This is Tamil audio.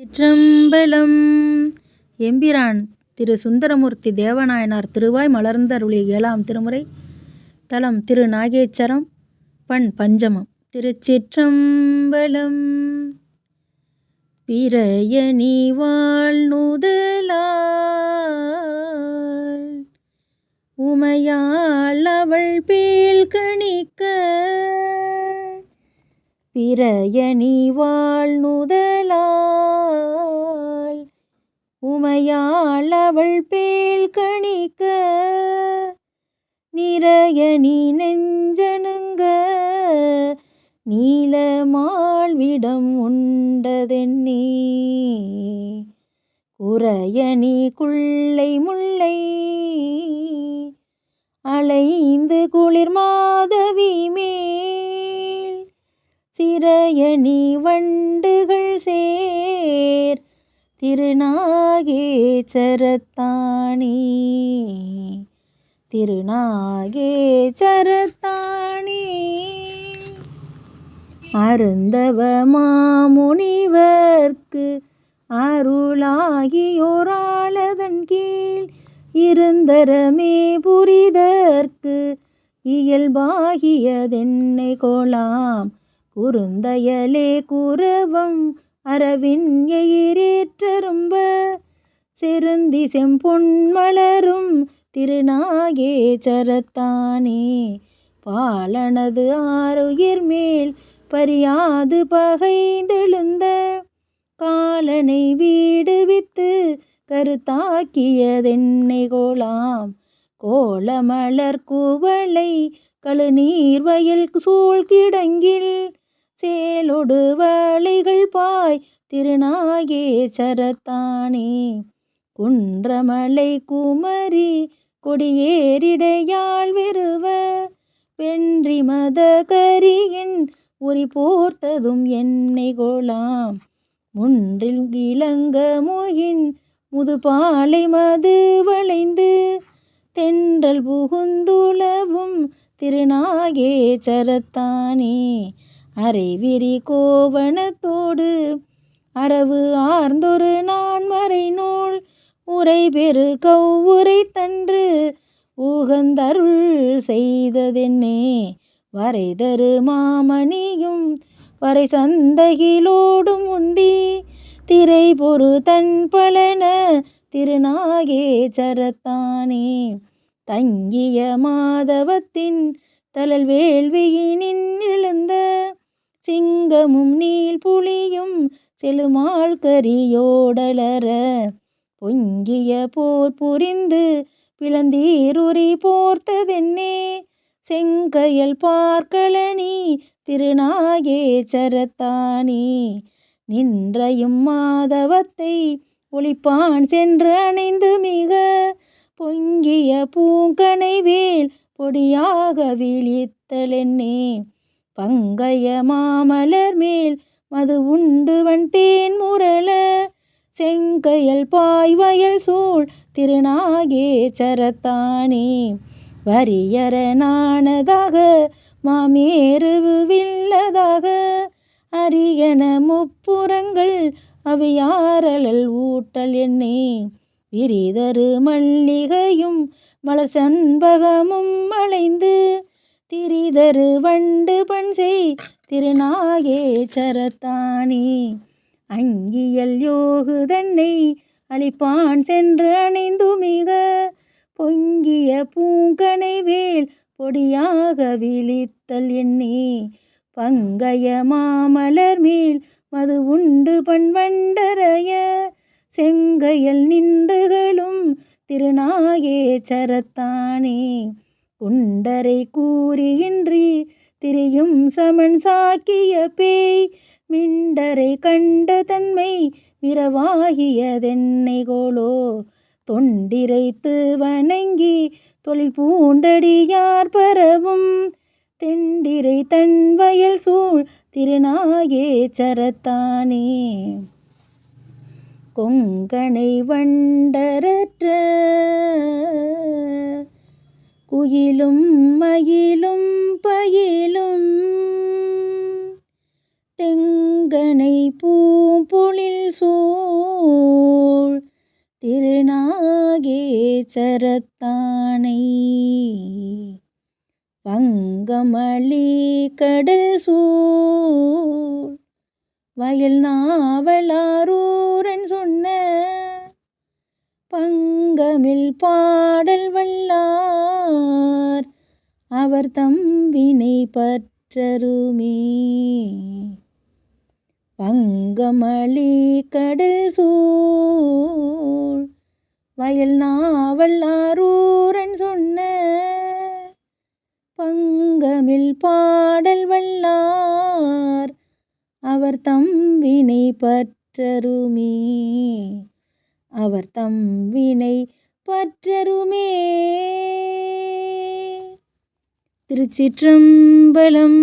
சிற்றம்பலம். எம்பிரான் திரு சுந்தரமூர்த்தி தேவநாயனார் திருவாய் மலர்ந்தருளிய 7ஆம் திருமுறை. தலம் திரு நாகேச்சரம். பண் பஞ்சமம். திருச்சிற்றம்பலம். பிறையணி வாழ்நுதலாள் உமையாள் அவள் பேள் கணிக்க, பிறையணி வாழ்நுதலாள் உமையாள் அவள் பேள் கணிக்க, நிறையணி நெஞ்சணுங்க நீலமாழ்விடம் உண்டதென்னே, குறையணி குள்ளை முல்லை அலைந்து குளிர் மாதவி மேல், சிறையணி வண்டுகள் சேர் திருநாகேச்சரத்தானே, திருநாகேச்சரத்தானே. அருந்தவ மாமுனிவர்க்கு அருளாகியோராளதன் கீழ், இருந்தரமே புரிதற்கு இயல்பாகியதென்னை கோலாம், குறுந்தயலே குரவம் அரவின் எயிரேற்றரும்ப, செருந்தி செம்பொன் மலரும் திருநாகேச்சரத்தானே, பாலனது ஆருயிர் மேல் பரியாது பகைந்தெழுந்த, காலனை வீடுவித்து கருத்தாக்கியதென்னை கோலாம், கோலமலர் குவளை கழுநீர் வயல் சூழ்கிடங்கில், சேலொடு வளைகள் பாய் திருநாகேச்சரத்தானே, குன்றமலை குமரி கொடியேறிடையாள் வெறுவ, வென்றி மத கரியின் உரி போர்த்ததும் என்னை கோலாம், முன்றில் இளங்க மொயின் முதுபாலை மது வளைந்து, தென்றல் புகுந்துளவும் திருநாகேச்சரத்தானே, அரைவிரி கோவணத்தோடு அரவு ஆர்ந்தொரு நான்மறை நூல், உரை பெரு கவ்வுரை தன்று உகந்தருள் செய்ததென்னே, வரைதரு மாமணியும் வரை சந்தகிலோடும் உந்தி, திரை பொரு தன் பலன திருநாகேச்சரத்தானே, தங்கிய மாதவத்தின் தழல் வேள்வியினின் எழுந்த, சிங்கமும் நீள் புலியும் செழுமால் கரியோடலர, பொங்கிய போர் புரிந்து பிளந்தீருரி போர்த்ததென்னே, செங்கயல் பார்க்கலனி திருநாகேச்சரத்தானே, நின்றையும் மாதவத்தை ஒளிப்பான் சென்று அணைந்து மிக, பொங்கிய பூங்கனை வேல் பொடியாக விழித்தலென்னே, பங்கய மாமலர் மேல் மது உண்டு வன் தேன் முரள, செங்கயல் பாய் வயல் சூழ் திருநாகேச்சரத்தானே, வரியர நாணதாக மாமேருவு வில்லதாக, அரியன முப்புறங்கள் அவையாரழல் ஊட்டல் என்னே, விரிதரு மல்லிகையும் மலர் சண்பகமும் அலைந்து, திரிதரு வண்டு பண்செய் திருநாகேச்சரத்தானே, அங்கியல் யோகு தன்னை அளிப்பான் சென்று அணைந்து மிக, பொங்கிய பூங்கனை வேல் பொடியாக விழித்தல் என்னே, பங்கய மாமலர் மேல் மது உண்டு பண் வண்டரைய, செங்கயல் நின்றுகளும் திருநாகேச்சரத்தானே, குண்டரை கூறியின்றி திரியும் சமன் சாக்கிய பேய், மிண்டரை கண்ட தன்மை விரவாகியதென்னை கோலோ, தொண்டிரைத்து வணங்கி தொழில் பூண்டடியார் பரவும், தெண்டிரை தன் வயல் சூழ் திருநாகேச்சரத்தானே, கொங்கணை வண்டரற்ற குயிலும் மயிலும் பயிலும், தெங்கனை பூம்பொழில் சூழ் திருநாகேசரத்தானை பங்கமளி கடல் சூழ் வயல் நாவலாரூரன் சொன்ன பங்கமில் பாடல் வல்லார் அவர் தம்பினை பற்றருமே. பங்கமளி கடல் சூழ் வயல் நாவலாரூரன் சொன்ன பங்கமில் பாடல் வல்லார் அவர் தம்பினை பற்றருமே. அவர் தம்பினை பற்றருமே. திருச்சிற்றம்பலம்.